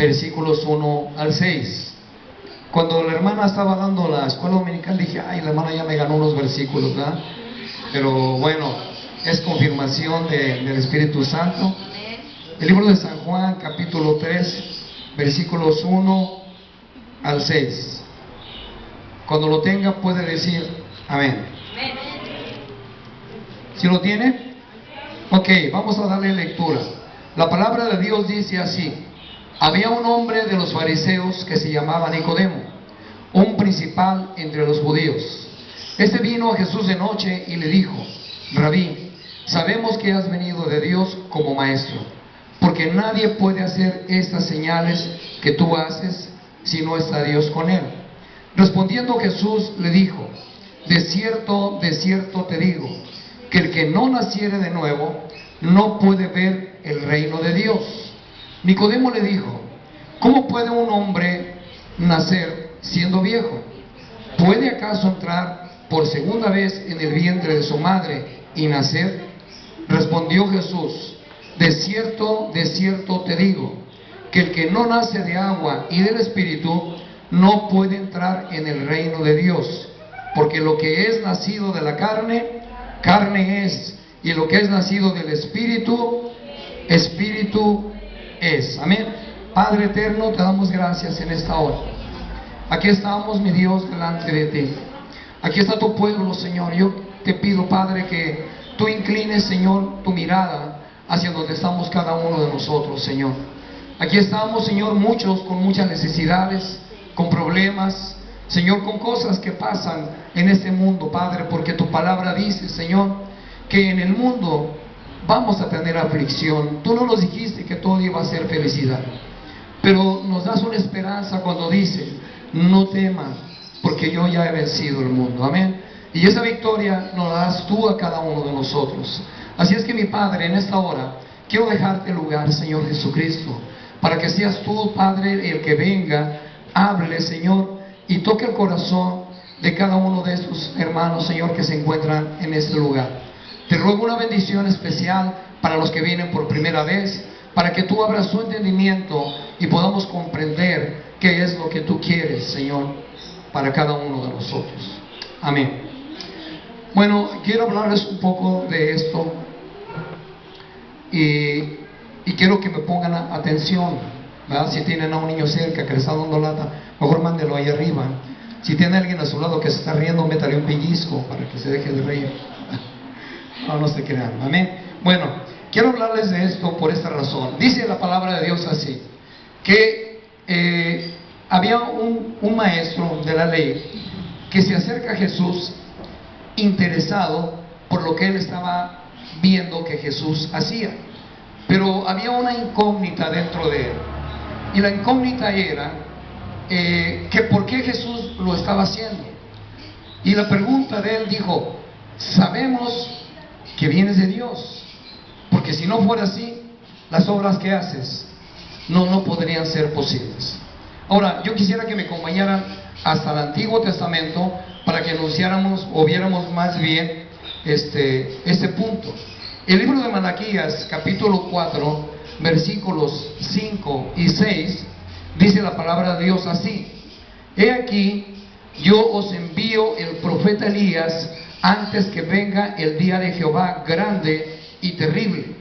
versículos 1 al 6. Cuando la hermana estaba dando la escuela dominical dije, ay, la hermana ya me ganó unos versículos, ¿verdad? Pero bueno, es confirmación del Espíritu Santo. El libro de San Juan, capítulo 3, versículos 1 al 6. Cuando lo tenga puede decir amén. ¿Sí lo tiene? Ok, vamos a darle lectura. La palabra de Dios dice así: había un hombre de los fariseos que se llamaba Nicodemo, un principal entre los judíos. Este vino a Jesús de noche y le dijo: Rabí, sabemos que has venido de Dios como maestro, porque nadie puede hacer estas señales que tú haces si no está Dios con él. Respondiendo Jesús le dijo: de cierto te digo, que el que no naciere de nuevo no puede ver el reino de Dios. Nicodemo le dijo: ¿cómo puede un hombre nacer siendo viejo? ¿Puede acaso entrar por segunda vez en el vientre de su madre y nacer? Respondió Jesús: de cierto te digo, que el que no nace de agua y del Espíritu no puede entrar en el reino de Dios. Porque lo que es nacido de la carne, carne es, y lo que es nacido del Espíritu, Espíritu es. Amén. Padre eterno, te damos gracias en esta hora. Aquí estamos, mi Dios, delante de ti. Aquí está tu pueblo, Señor. Yo te pido, Padre, que tú inclines, Señor, tu mirada hacia donde estamos cada uno de nosotros, Señor. Aquí estamos, Señor, muchos con muchas necesidades, con problemas, Señor, con cosas que pasan en este mundo, Padre, porque tu palabra dice, Señor, que en el mundo vamos a tener aflicción. Tú no nos dijiste que todo iba a ser felicidad, pero nos das una esperanza cuando dices: no temas, porque yo ya he vencido el mundo. Amén. Y esa victoria nos la das tú a cada uno de nosotros. Así es que, mi Padre, en esta hora quiero dejarte lugar, Señor Jesucristo, para que seas tú, Padre, el que venga, hable, Señor, y toque el corazón de cada uno de estos hermanos, Señor, que se encuentran en este lugar. Te ruego una bendición especial para los que vienen por primera vez, para que tú abras su entendimiento y podamos comprender qué es lo que tú quieres, Señor, para cada uno de nosotros. Amén. Bueno, quiero hablarles un poco de esto y quiero que me pongan atención, ¿verdad? Si tienen a un niño cerca que le está dando lata, mejor mándelo ahí arriba. Si tiene alguien a su lado que se está riendo, métale un pellizco para que se deje de reír. No se crean. Amén. Bueno, quiero hablarles de esto por esta razón. Dice la palabra de Dios así, que había un maestro de la ley que se acerca a Jesús interesado por lo que él estaba viendo que Jesús hacía, pero había una incógnita dentro de él, y la incógnita era que por qué Jesús lo estaba haciendo. Y la pregunta de él dijo: sabemos que vienes de Dios, porque si no fuera así, las obras que haces no podrían ser posibles. Ahora, yo quisiera que me acompañaran hasta el Antiguo Testamento para que anunciáramos o viéramos más bien este punto. El libro de Malaquías, capítulo 4, versículos 5 y 6, dice la palabra de Dios así: he aquí, yo os envío el profeta Elías antes que venga el día de Jehová grande y terrible.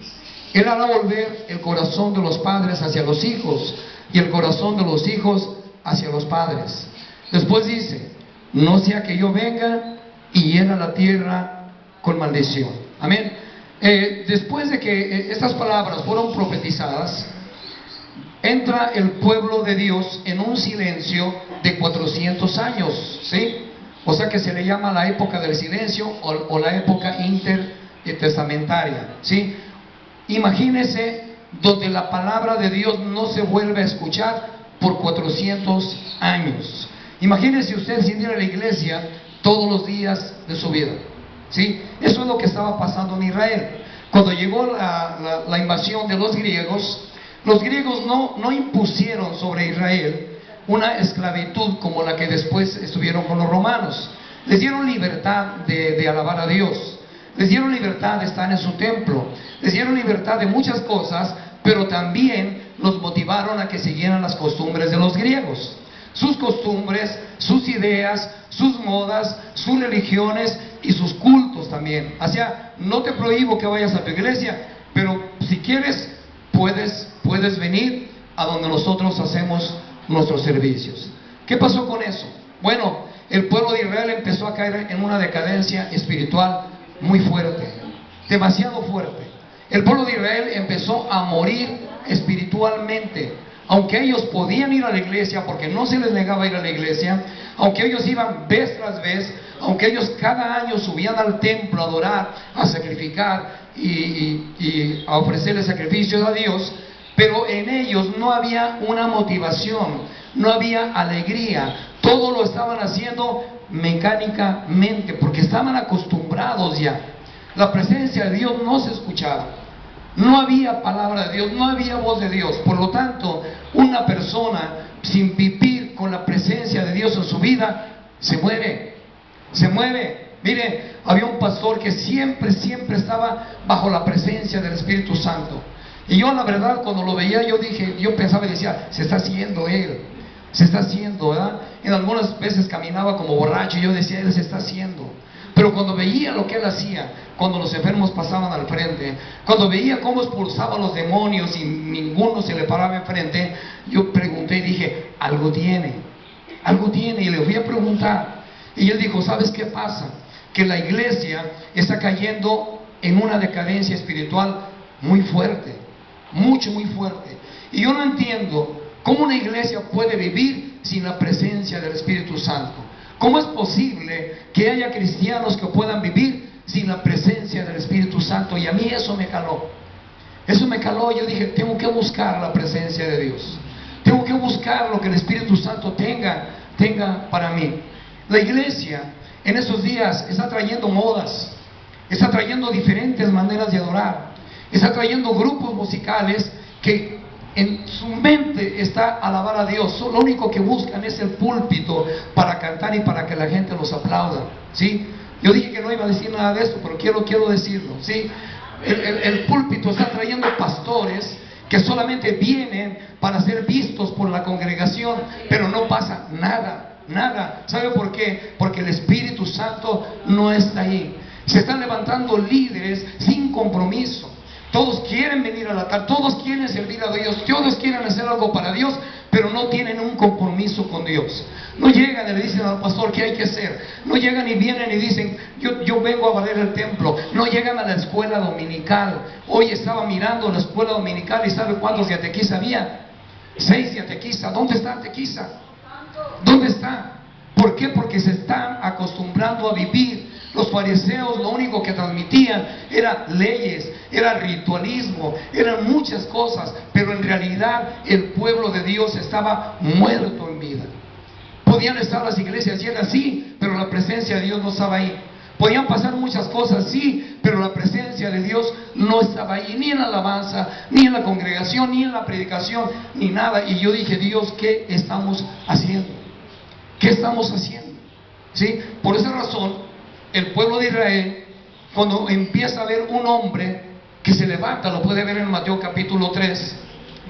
Él hará volver el corazón de los padres hacia los hijos, y el corazón de los hijos hacia los padres. Después dice: no sea que yo venga y hiera la tierra con maldición. Amén. Después de que estas palabras fueron profetizadas, entra el pueblo de Dios en un silencio de 400 años, ¿sí? O sea que se le llama la época del silencio o la época intertestamentaria, ¿sí? Imagínese donde la palabra de Dios no se vuelve a escuchar por 400 años. Imagínese usted sin ir a la iglesia todos los días de su vida, ¿sí? Eso es lo que estaba pasando en Israel. Cuando llegó la invasión de los griegos no impusieron sobre Israel una esclavitud como la que después estuvieron con los romanos. Les dieron libertad de alabar a Dios, les dieron libertad de estar en su templo, les dieron libertad de muchas cosas, pero también los motivaron a que siguieran las costumbres de los griegos. Sus costumbres, sus ideas, sus modas, sus religiones y sus cultos también. O sea, no te prohíbo que vayas a tu iglesia, pero si quieres, puedes venir a donde nosotros hacemos nuestros servicios. ¿Qué pasó con eso? Bueno, el pueblo de Israel empezó a caer en una decadencia espiritual muy fuerte, demasiado fuerte. El pueblo de Israel empezó a morir espiritualmente. Aunque ellos podían ir a la iglesia, porque no se les negaba ir a la iglesia, aunque ellos iban vez tras vez, aunque ellos cada año subían al templo a adorar, a sacrificar y a ofrecerle sacrificios a Dios, pero en ellos no había una motivación, no había alegría. Todo lo estaban haciendo mecánicamente, porque estaban acostumbrados ya. La presencia de Dios no se escuchaba. No había palabra de Dios, no había voz de Dios. Por lo tanto, una persona sin vivir con la presencia de Dios en su vida, se mueve. Mire, había un pastor que siempre estaba bajo la presencia del Espíritu Santo. Y yo, la verdad, cuando lo veía, yo pensaba y decía, se está haciendo él. Se está haciendo, ¿verdad? En algunas veces caminaba como borracho y yo decía, él se está haciendo. Pero cuando veía lo que él hacía, cuando los enfermos pasaban al frente, cuando veía cómo expulsaba a los demonios y ninguno se le paraba enfrente, yo pregunté y dije, algo tiene, y le fui a preguntar. Y él dijo, ¿sabes qué pasa? Que la iglesia está cayendo en una decadencia espiritual muy fuerte, muy fuerte. Y yo no entiendo cómo una iglesia puede vivir sin la presencia del Espíritu Santo. ¿Cómo es posible que haya cristianos que puedan vivir sin la presencia del Espíritu Santo? Y a mí eso me caló. Yo dije, tengo que buscar la presencia de Dios. Tengo que buscar lo que el Espíritu Santo tenga para mí. La iglesia en esos días está trayendo modas, está trayendo diferentes maneras de adorar, está trayendo grupos musicales que en su mente está alabar a Dios. Lo único que buscan es el púlpito para cantar y para que la gente los aplauda, ¿sí? Yo dije que no iba a decir nada de esto, pero quiero decirlo, ¿sí? El púlpito está trayendo pastores que solamente vienen para ser vistos por la congregación, pero no pasa nada. ¿Sabe por qué? Porque el Espíritu Santo no está ahí. Se están levantando líderes sin compromiso. Todos quieren venir al altar, todos quieren servir a Dios, todos quieren hacer algo para Dios, pero no tienen un compromiso con Dios. No llegan y le dicen al pastor qué hay que hacer. No llegan y vienen y dicen, yo vengo a barrer el templo. No llegan a la escuela dominical. Hoy estaba mirando la escuela dominical y ¿sabe cuántos de Atequiza había? 6 de Atequiza. ¿Dónde está Atequiza? ¿Dónde está? ¿Por qué? Porque se están acostumbrando a vivir. Los fariseos lo único que transmitían era leyes, era ritualismo, eran muchas cosas, pero en realidad el pueblo de Dios estaba muerto en vida. Podían estar las iglesias llenas, sí, pero la presencia de Dios no estaba ahí. Podían pasar muchas cosas, sí, pero la presencia de Dios no estaba ahí, ni en la alabanza, ni en la congregación, ni en la predicación, ni nada. Y yo dije, Dios, ¿qué estamos haciendo? ¿Qué estamos haciendo? ¿Sí? Por esa razón, el pueblo de Israel, cuando empieza a ver un hombre que se levanta, lo puede ver en Mateo capítulo 3,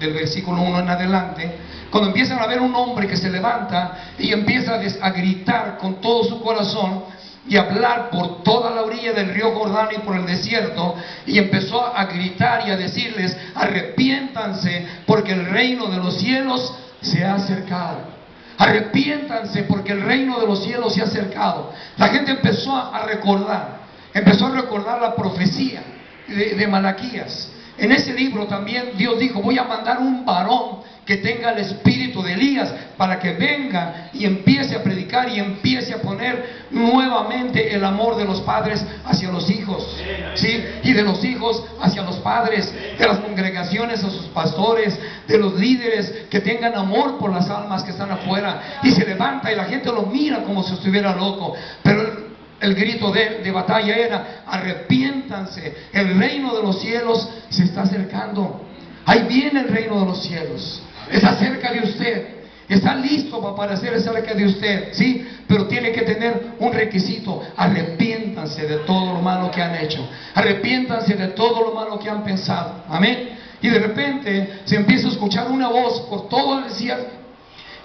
del versículo 1 en adelante, cuando empiezan a ver un hombre que se levanta y empieza a gritar con todo su corazón y hablar por toda la orilla del río Jordán y por el desierto, y empezó a gritar y a decirles, arrepiéntanse porque el reino de los cielos se ha acercado. Arrepiéntanse porque el reino de los cielos se ha acercado. La gente empezó a recordar la profecía de Malaquías. En ese libro también Dios dijo, voy a mandar un varón que tenga el espíritu de Elías para que venga y empiece a predicar y empiece a poner nuevamente el amor de los padres hacia los hijos, ¿sí? Y de los hijos hacia los padres, de las congregaciones a sus pastores, de los líderes que tengan amor por las almas que están afuera. Y se levanta y la gente lo mira como si estuviera loco, pero el grito de batalla era, arrepiéntanse, el reino de los cielos se está acercando. Ahí viene el reino de los cielos, está cerca de usted, está listo para aparecer cerca de usted, ¿sí? Pero tiene que tener un requisito: arrepiéntanse de todo lo malo que han hecho, arrepiéntanse de todo lo malo que han pensado, amén. Y de repente se empieza a escuchar una voz por todo el desierto.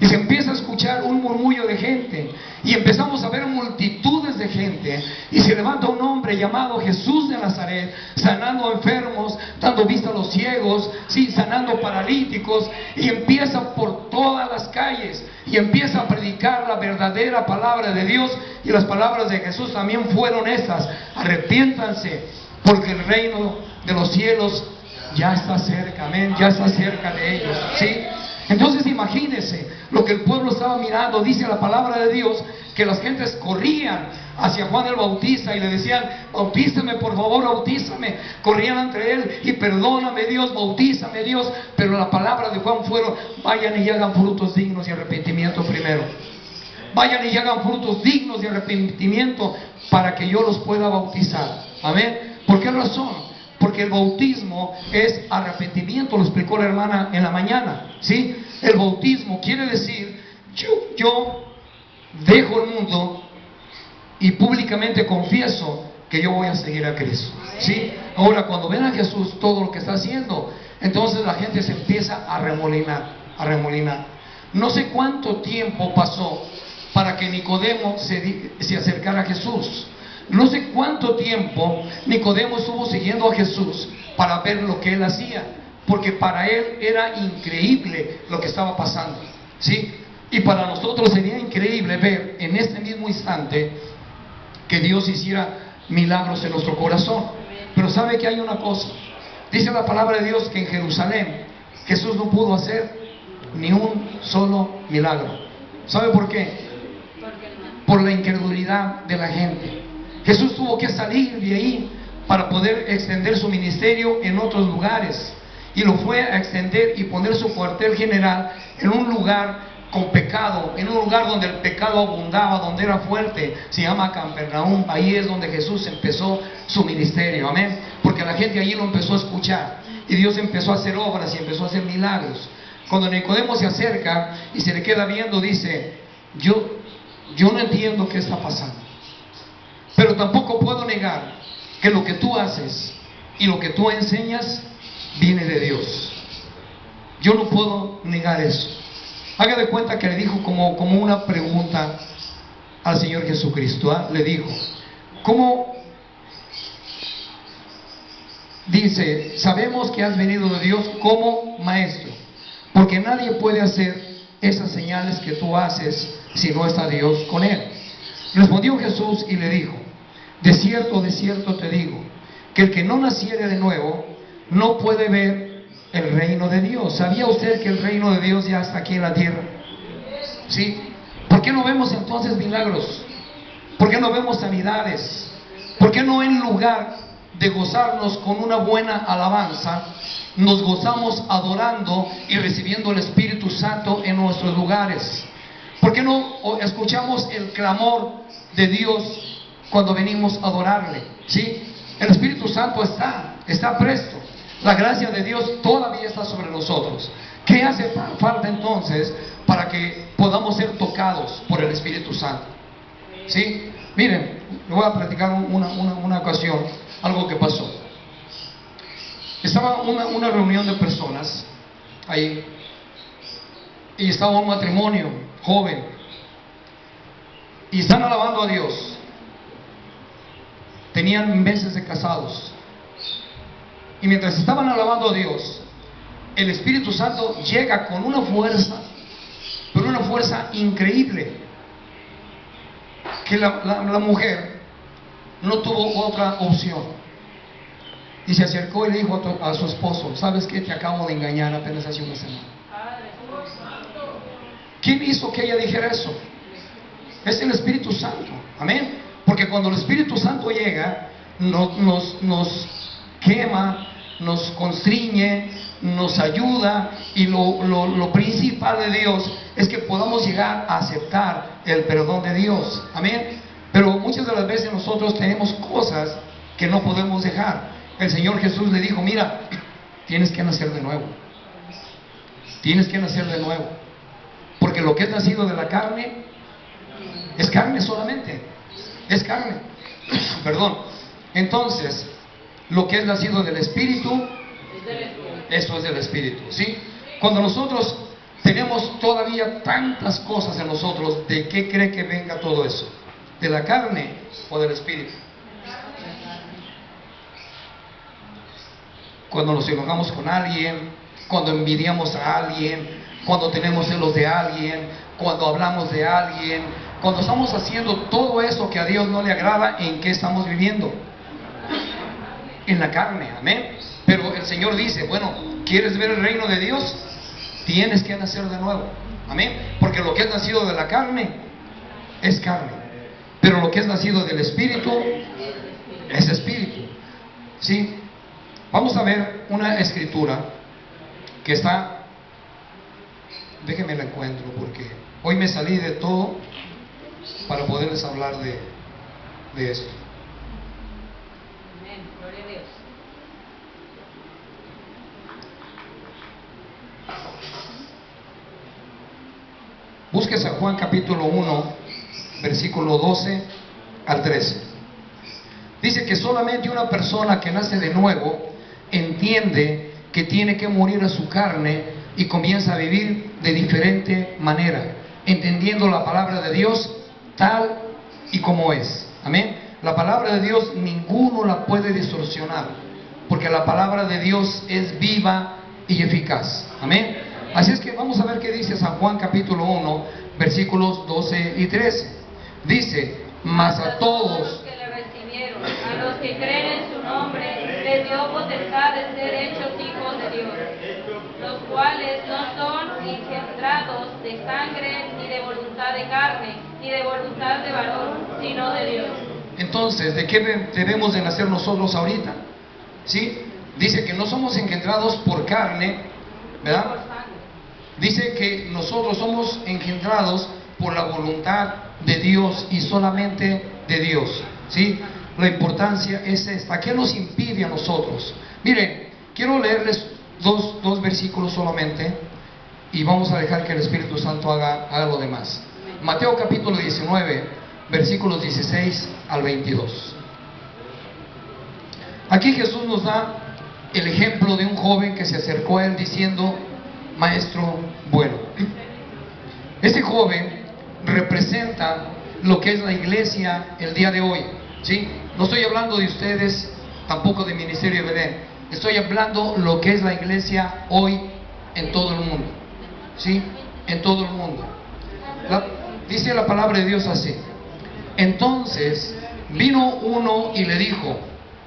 Y se empieza a escuchar un murmullo de gente. Y empezamos a ver multitudes de gente. Y se levanta un hombre llamado Jesús de Nazaret, sanando enfermos, dando vista a los ciegos, sí, sanando paralíticos. Y empieza por todas las calles. Y empieza a predicar la verdadera palabra de Dios. Y las palabras de Jesús también fueron estas: arrepiéntanse, porque el reino de los cielos ya está cerca. Amén, ya está cerca de ellos, ¿sí? Entonces imagínense lo que el pueblo estaba mirando. Dice la palabra de Dios que las gentes corrían hacia Juan el Bautista y le decían: bautízame, por favor, bautízame. Corrían entre él y: perdóname, Dios, bautízame, Dios. Pero la palabra de Juan fueron: vayan y hagan frutos dignos de arrepentimiento primero. Vayan y hagan frutos dignos de arrepentimiento para que yo los pueda bautizar. Amén. ¿Por qué razón? Porque el bautismo es arrepentimiento, lo explicó la hermana en la mañana, ¿sí? El bautismo quiere decir: yo dejo el mundo y públicamente confieso que yo voy a seguir a Cristo, ¿sí? Ahora, cuando ven a Jesús todo lo que está haciendo, entonces la gente se empieza a remolinar. No sé cuánto tiempo pasó para que Nicodemo se acercara a Jesús. No sé cuánto tiempo Nicodemo estuvo siguiendo a Jesús para ver lo que él hacía, porque para él era increíble lo que estaba pasando, ¿sí? Y para nosotros sería increíble ver en este mismo instante que Dios hiciera milagros en nuestro corazón. Pero sabe que hay una cosa: dice la palabra de Dios que en Jerusalén Jesús no pudo hacer ni un solo milagro. ¿Sabe por qué? Por la incredulidad de la gente. Jesús tuvo que salir de ahí para poder extender su ministerio en otros lugares. Y lo fue a extender y poner su cuartel general en un lugar con pecado, en un lugar donde el pecado abundaba, donde era fuerte. Se llama Capernaum. Ahí es donde Jesús empezó su ministerio. Amén. Porque la gente allí lo empezó a escuchar. Y Dios empezó a hacer obras y empezó a hacer milagros. Cuando Nicodemo se acerca y se le queda viendo, dice: yo no entiendo qué está pasando. Pero tampoco puedo negar que lo que tú haces y lo que tú enseñas viene de Dios. Yo no puedo negar eso. Haga de cuenta que le dijo como una pregunta al Señor Jesucristo, ¿eh? Le dijo: ¿cómo? Dice: sabemos que has venido de Dios como maestro, porque nadie puede hacer esas señales que tú haces si no está Dios con él. Respondió Jesús y le dijo: de cierto te digo, que el que no naciere de nuevo no puede ver el reino de Dios. ¿Sabía usted que el reino de Dios ya está aquí en la tierra? ¿Sí? ¿Por qué no vemos entonces milagros? ¿Por qué no vemos sanidades? ¿Por qué no, en lugar de gozarnos con una buena alabanza, nos gozamos adorando y recibiendo el Espíritu Santo en nuestros lugares? ¿Por qué no escuchamos el clamor de Dios cuando venimos a adorarle? ¿Sí? El Espíritu Santo está presto. La gracia de Dios todavía está sobre nosotros. ¿Qué hace falta entonces para que podamos ser tocados por el Espíritu Santo? ¿Sí? Miren, le voy a platicar una ocasión, algo que pasó. Estaba una reunión de personas ahí, y estaba un matrimonio joven, y están alabando a Dios. Tenían meses de casados, y mientras estaban alabando a Dios, el Espíritu Santo llega con una fuerza, pero una fuerza increíble, que la mujer no tuvo otra opción, y se acercó y le dijo a su esposo: ¿sabes qué? Te acabo de engañar apenas hace una semana. ¿Quién hizo que ella dijera eso? Es el Espíritu Santo. Amén. Porque cuando el Espíritu Santo llega, nos quema, nos constriñe, nos ayuda, y lo principal de Dios es que podamos llegar a aceptar el perdón de Dios. Amén. Pero muchas de las veces nosotros tenemos cosas que no podemos dejar. El Señor Jesús le dijo: mira, tienes que nacer de nuevo. Tienes que nacer de nuevo. Porque lo que es nacido de la carne es carne solamente. Es carne. Perdón. Entonces, lo que es nacido del Espíritu Eso es del Espíritu, ¿sí? Cuando nosotros tenemos todavía tantas cosas en nosotros, ¿de qué cree que venga todo eso? ¿De la carne o del Espíritu? Cuando nos enojamos con alguien, cuando envidiamos a alguien, cuando tenemos celos de alguien, cuando hablamos de alguien, cuando estamos haciendo todo eso que a Dios no le agrada, ¿en qué estamos viviendo? En la carne, amén. Pero el Señor dice, bueno, ¿quieres ver el reino de Dios? Tienes que nacer de nuevo, amén. Porque lo que es nacido de la carne es carne, pero lo que es nacido del Espíritu es Espíritu, ¿sí? Vamos a ver una escritura que está, déjenme la encuentro porque hoy me salí de todo para poderles hablar de esto. Amén, gloria a Dios. Busque San Juan capítulo 1, versículo 12 al 13. Dice que solamente una persona que nace de nuevo entiende que tiene que morir a su carne y comienza a vivir de diferente manera, entendiendo la palabra de Dios tal y como es. Amén. La palabra de Dios ninguno la puede distorsionar, porque la palabra de Dios es viva y eficaz. Amén. Así es que vamos a ver qué dice San Juan capítulo 1, versículos 12 y 13. Dice, mas a todos que le recibieron, a los que creen en su nombre, les dio potestad de ser hechos hijos de Dios, los cuales no son engendrados de sangre, ni de voluntad de carne, ni de voluntad de varón, sino de Dios. Entonces, ¿de qué debemos de nacer nosotros ahorita? ¿Sí? Dice que no somos engendrados por carne, ¿verdad? Por sangre. Dice que nosotros somos engendrados por la voluntad de Dios y solamente de Dios, ¿sí? La importancia es esta. ¿Qué nos impide a nosotros? Miren, quiero leerles dos versículos solamente y vamos a dejar que el Espíritu Santo haga lo demás. Mateo capítulo 19, versículos 16 al 22. Aquí Jesús nos da el ejemplo de un joven que se acercó a él diciendo, maestro bueno. Este joven representa lo que es la iglesia el día de hoy, ¿sí? No estoy hablando de ustedes, tampoco de Ministerio de Belén. Estoy hablando lo que es la iglesia hoy en todo el mundo, ¿sí? En todo el mundo. Dice la palabra de Dios así. Entonces vino uno y le dijo,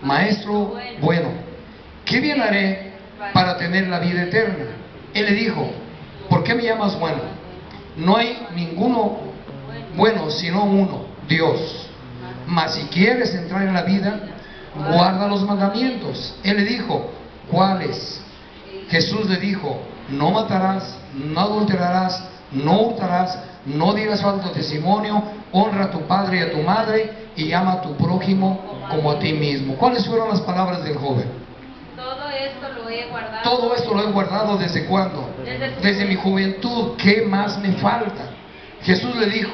maestro bueno, ¿qué bien haré para tener la vida eterna? Él le dijo, ¿por qué me llamas bueno? No hay ninguno bueno sino uno, Dios. Mas si quieres entrar en la vida, guarda los mandamientos. Él le dijo, ¿cuáles? Jesús le dijo, no matarás, no adulterarás, no hurtarás, no dirás falso testimonio, honra a tu padre y a tu madre y ama a tu prójimo como a ti mismo. ¿Cuáles fueron las palabras del joven? Todo esto lo he guardado. Todo esto lo he guardado ¿desde cuándo? Desde mi juventud. ¿Qué más me falta? Jesús le dijo,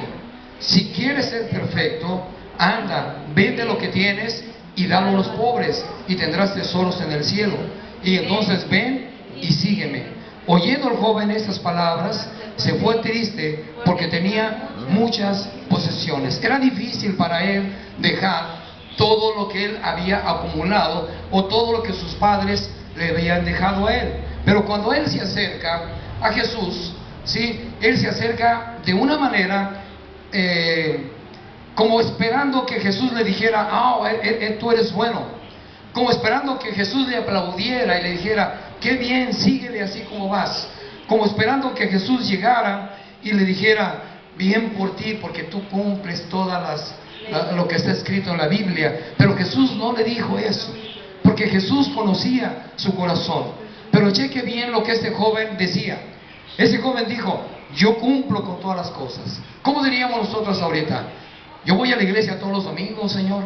si quieres ser perfecto, anda, vende lo que tienes y dalo a los pobres y tendrás tesoros en el cielo. Y entonces ven y sígueme. Oyendo el joven estas palabras, se fue triste porque tenía muchas posesiones. Era difícil para él dejar todo lo que él había acumulado o todo lo que sus padres le habían dejado a él. Pero cuando él se acerca a Jesús, ¿sí? Él se acerca de una manera como esperando que Jesús le dijera, tú eres bueno, como esperando que Jesús le aplaudiera y le dijera, qué bien, síguele así como vas, como esperando que Jesús llegara y le dijera, bien por ti, porque tú cumples todas lo que está escrito en la Biblia. Pero Jesús no le dijo eso, porque Jesús conocía su corazón. Pero cheque bien lo que este joven decía. Ese joven dijo, yo cumplo con todas las cosas. ¿Cómo diríamos nosotros ahorita? Yo voy a la iglesia todos los domingos, Señor.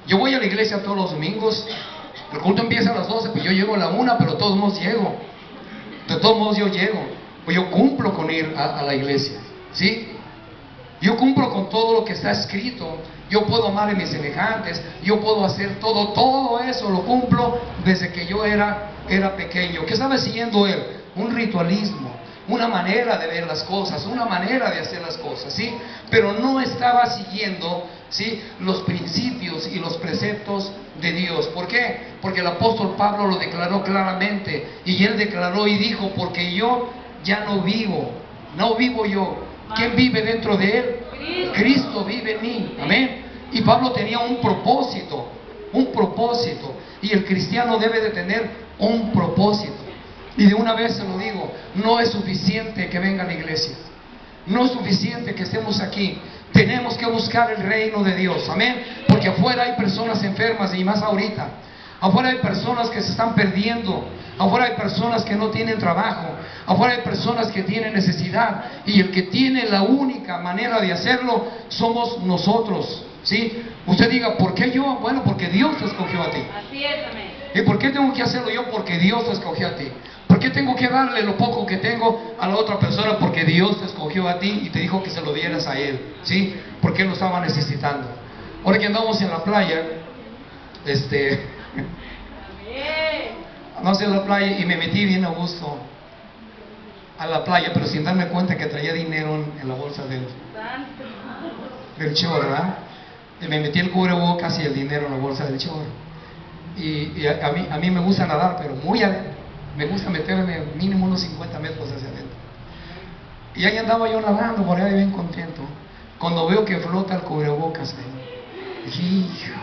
Yo voy a la iglesia todos los domingos. El culto empieza a las 12, pues yo llego a la 1, pero de todos modos llego. De todos modos yo llego. Pues yo cumplo con ir a la iglesia, ¿sí? Yo cumplo con todo lo que está escrito. Yo puedo amar a mis semejantes. Yo puedo hacer todo eso lo cumplo desde que yo era era pequeño. ¿Qué estaba siguiendo él? Un ritualismo, una manera de ver las cosas, una manera de hacer las cosas, ¿sí? Pero no estaba siguiendo, ¿sí?, los principios y los preceptos de Dios. ¿Por qué? Porque el apóstol Pablo lo declaró claramente, y él declaró y dijo: porque yo ya no vivo, no vivo yo. ¿Quién vive dentro de él? Cristo vive en mí. Amén. Y Pablo tenía un propósito, y el cristiano debe de tener un propósito. Y de una vez se lo digo, no es suficiente que venga a la iglesia, no es suficiente que estemos aquí. Tenemos que buscar el reino de Dios, amén, porque afuera hay personas enfermas, y más ahorita. Afuera hay personas que se están perdiendo, afuera hay personas que no tienen trabajo, afuera hay personas que tienen necesidad, y el que tiene la única manera de hacerlo somos nosotros, ¿sí? Usted diga: ¿por qué yo? Bueno, porque Dios te escogió a ti. Así es, amén. ¿Y por qué tengo que hacerlo yo? Porque Dios te escogió a ti. ¿Por qué tengo que darle lo poco que tengo a la otra persona? Porque Dios te escogió a ti y te dijo que se lo dieras a Él, ¿sí? Porque Él lo estaba necesitando. Ahora que andamos en la playa, andamos en la playa y me metí bien a gusto a la playa, pero sin darme cuenta que traía dinero en la bolsa del short, ¿verdad? Y me metí el cubrebocas y el dinero en la bolsa del short. Y a mí me gusta nadar, pero muy adentro. Me gusta meterme mínimo unos 50 metros hacia adentro. Y ahí andaba yo nadando por ahí bien contento, cuando veo que flota el cubrebocas. Dije: hijo.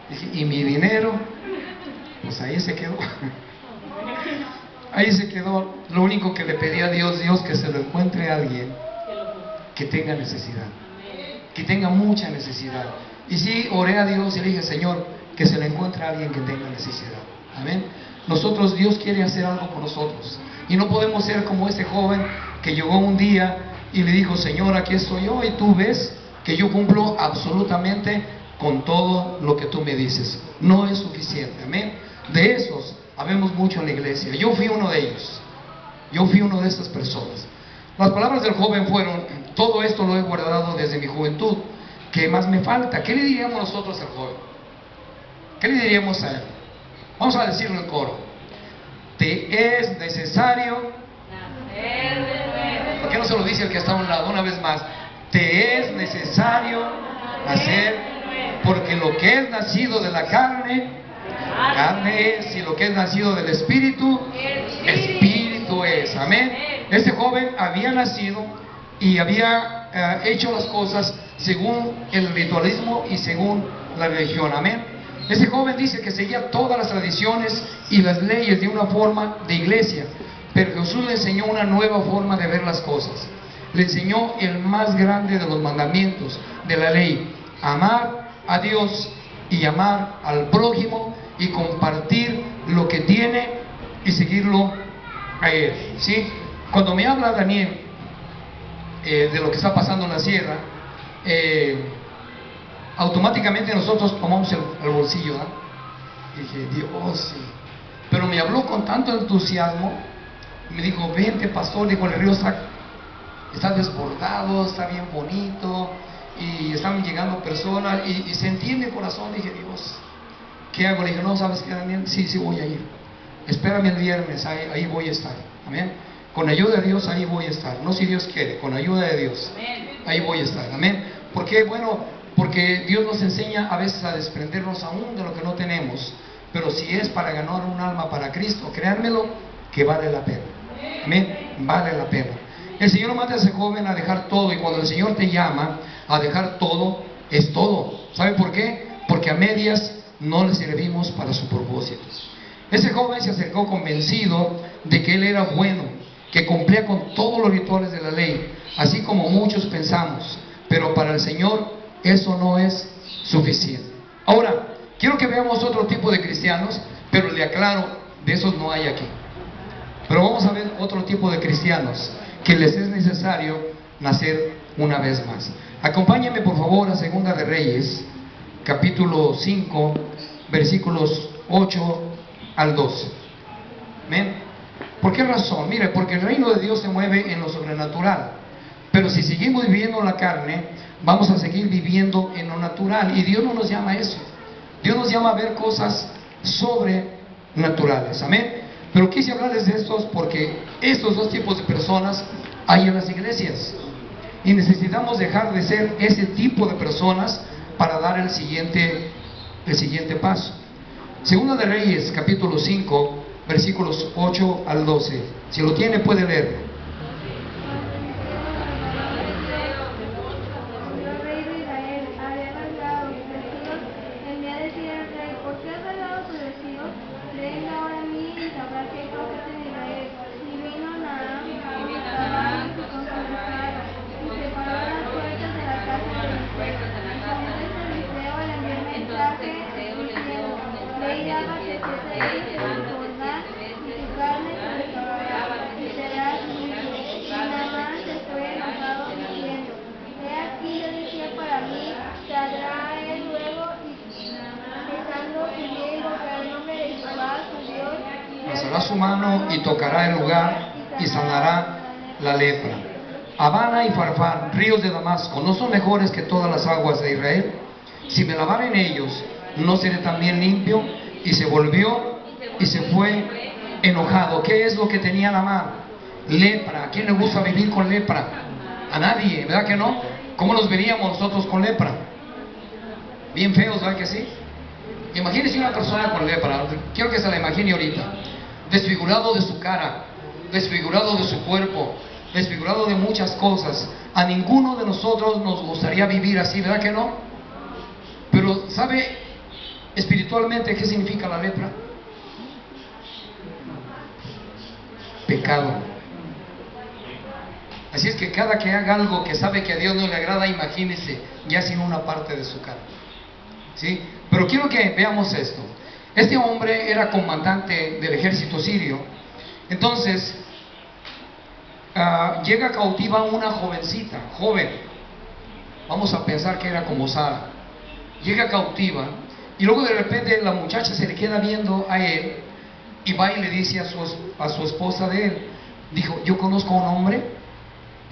Dije: ¿y mi dinero? Pues ahí se quedó. Ahí se quedó. Lo único que le pedí a Dios, que se lo encuentre a alguien que tenga necesidad, que tenga mucha necesidad. Y sí, oré a Dios y le dije: Señor, que se le encuentre a alguien que tenga necesidad. Amén. Nosotros, Dios quiere hacer algo con nosotros, y no podemos ser como este joven que llegó un día y le dijo: Señor, aquí estoy yo, y tú ves que yo cumplo absolutamente con todo lo que tú me dices. No es suficiente. Amén. De esos habemos mucho en la iglesia. Yo fui uno de ellos. Yo fui uno de esas personas. Las palabras del joven fueron: todo esto lo he guardado desde mi juventud. ¿Qué más me falta? ¿Qué le diríamos nosotros al joven? ¿Qué le diríamos a él? Vamos a decirlo en coro: te es necesario nacer de nuevo. ¿Por qué no se lo dice el que está a un lado? Una vez más: te es necesario nacer, porque lo que es nacido de la carne es, y lo que es nacido del Espíritu, Espíritu es. Amén. Este joven había nacido y había hecho las cosas según el ritualismo y según la religión. Amén. Ese joven dice que seguía todas las tradiciones y las leyes de una forma de iglesia, pero Jesús le enseñó una nueva forma de ver las cosas. Le enseñó el más grande de los mandamientos de la ley: amar a Dios y amar al prójimo, y compartir lo que tiene y seguirlo a Él, ¿sí? Cuando me habla Daniel de lo que está pasando en la sierra, automáticamente nosotros tomamos el bolsillo, ¿eh? Y dije: Dios, sí. Pero me habló con tanto entusiasmo, me dijo: vente, pastor, dijo, el río está desbordado, está bien bonito, y están llegando personas, y sentí en mi corazón, dije: Dios, ¿qué hago? Le dije: no, ¿sabes qué, Daniel? Sí, voy a ir. Espérame el viernes, ahí voy a estar. Amén. Con ayuda de Dios, ahí voy a estar. No si Dios quiere, con ayuda de Dios, ahí voy a estar. Amén. ¿Por qué? Bueno, porque Dios nos enseña a veces a desprendernos aún de lo que no tenemos, pero si es para ganar un alma para Cristo, créanmelo, que vale la pena. Amén. Vale la pena. El Señor manda a ese joven a dejar todo, y cuando el Señor te llama a dejar todo, es todo. ¿Sabe por qué? Porque a medias no le servimos para su propósito. Ese joven se acercó convencido de que él era bueno, que cumplía con todos los rituales de la ley, así como muchos pensamos, pero para el Señor eso no es suficiente. Ahora, quiero que veamos otro tipo de cristianos, pero le aclaro, de esos no hay aquí. Pero vamos a ver otro tipo de cristianos que les es necesario nacer una vez más. Acompáñenme por favor a Segunda de Reyes, capítulo 5, versículos 8 al 12. ¿Ven? ¿Por qué razón? Mire, porque el reino de Dios se mueve en lo sobrenatural. Pero si seguimos viviendo en la carne, vamos a seguir viviendo en lo natural. Y Dios no nos llama a eso. Dios nos llama a ver cosas naturales. Amén. Pero quise hablarles de estos porque estos dos tipos de personas hay en las iglesias. Y necesitamos dejar de ser ese tipo de personas para dar el siguiente paso. Segunda de Reyes, capítulo 5, versículos 8 al 12. Si lo tiene, puede leer. Alzará su mano y tocará el lugar y sanará la lepra. Abana y Farfán, ríos de Damasco, ¿no son mejores que todas las aguas de Israel? Si me lavare en ellos, ¿no seré también limpio? Y se volvió y se fue enojado. ¿Qué es lo que tenía Naamán? Lepra. ¿A quién le gusta vivir con lepra? A nadie, ¿verdad que no? ¿Cómo nos veríamos nosotros con lepra? Bien feos, ¿verdad que sí? Imagínese una persona con lepra. Quiero que se la imagine ahorita. Desfigurado de su cara, desfigurado de su cuerpo, desfigurado de muchas cosas. A ninguno de nosotros nos gustaría vivir así, ¿verdad que no? Pero ¿sabe espiritualmente qué significa la lepra? Pecado. Así es que cada que haga algo que sabe que a Dios no le agrada, imagínese ya sin una parte de su cara. ¿Sí? Pero quiero que veamos esto. Este hombre era comandante del ejército sirio. Entonces llega cautiva una jovencita, joven. Vamos a pensar que era como Sara. Llega cautiva y luego de repente la muchacha se le queda viendo a él y va y le dice a su esposa de él, dijo, yo conozco a un hombre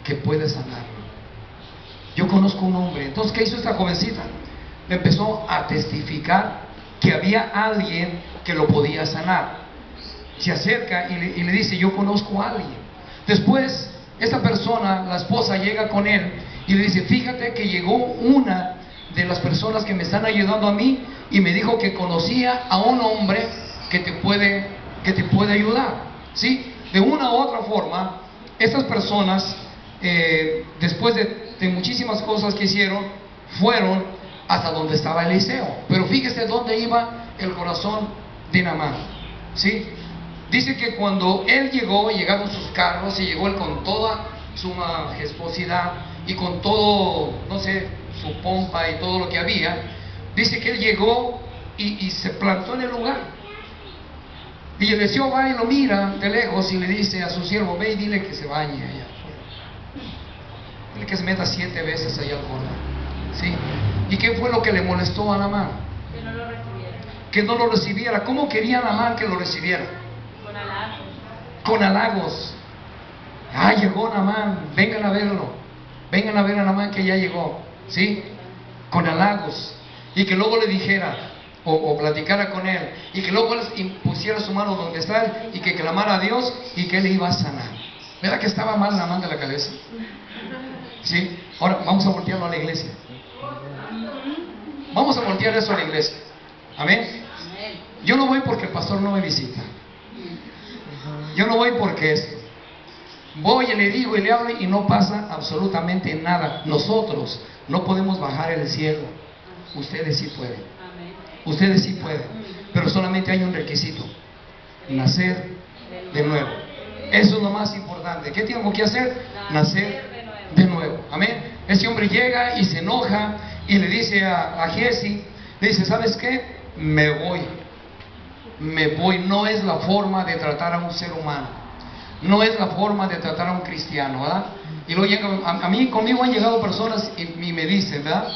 que puede sanarlo. Yo conozco a un hombre. Entonces, ¿qué hizo esta jovencita? Empezó a testificar que había alguien que lo podía sanar. Se acerca y le dice, yo conozco a alguien. Después, esta persona, la esposa, llega con él y le dice, fíjate que llegó una de las personas que me están ayudando a mí y me dijo que conocía a un hombre que te puede ayudar. ¿Sí? De una u otra forma, estas personas, después de muchísimas cosas que hicieron, fueron hasta donde estaba Eliseo. Pero fíjese dónde iba el corazón de Naamán. ¿Sí? Dice que cuando él llegó, llegaron sus carros y llegó él con toda su majestuosidad y con todo, no sé, su pompa y todo lo que había. Dice que él llegó y se plantó en el lugar. Y Eliseo va y lo mira de lejos y le dice a su siervo, ve y dile que se bañe allá afuera. Dile que se meta 7 veces allá al Jordán. ¿Sí? ¿Y qué fue lo que le molestó a Naamán? Que no lo recibiera. Que no lo recibiera. ¿Cómo quería Naamán que lo recibiera? Con halagos. Con halagos. Ah, llegó Naamán, vengan a verlo. Vengan a ver a Naamán que ya llegó. ¿Sí? Con halagos. Y que luego le dijera, o platicara con él, y que luego él pusiera su mano donde está él, y que clamara a Dios, y que él iba a sanar. ¿Verdad que estaba mal Naamán de la cabeza? ¿Sí? Ahora vamos a voltearlo a la iglesia. Vamos a voltear eso a la iglesia. Amén. Yo no voy porque el pastor no me visita. Yo no voy porque esto. Voy y le digo y le hablo y no pasa absolutamente nada. Nosotros no podemos bajar el cielo. Ustedes sí pueden. Ustedes sí pueden. Pero solamente hay un requisito: nacer de nuevo. Eso es lo más importante. ¿Qué tengo que hacer? Nacer de nuevo. Amén. Ese hombre llega y se enoja y le dice a Giesi, le dice, ¿sabes qué? Me voy. No es la forma de tratar a un ser humano. No es la forma de tratar a un cristiano, ¿verdad? Y luego llega, conmigo han llegado personas y me dicen, ¿verdad?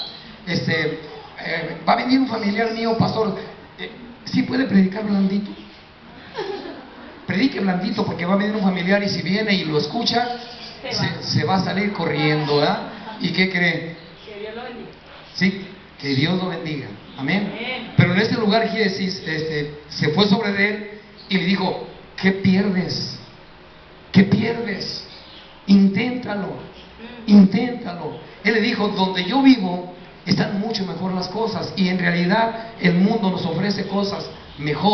Va a venir un familiar mío, pastor, ¿sí puede predicar blandito? Predique blandito porque va a venir un familiar y si viene y lo escucha, se va a salir corriendo, ¿verdad? ¿Y qué cree? Que Dios lo bendiga. Sí, que Dios lo bendiga. Amén. Pero en este lugar Giesi se fue sobre él y le dijo, ¿qué pierdes? ¿Qué pierdes? Inténtalo, inténtalo. Él le dijo, donde yo vivo están mucho mejor las cosas, y en realidad el mundo nos ofrece cosas mejores.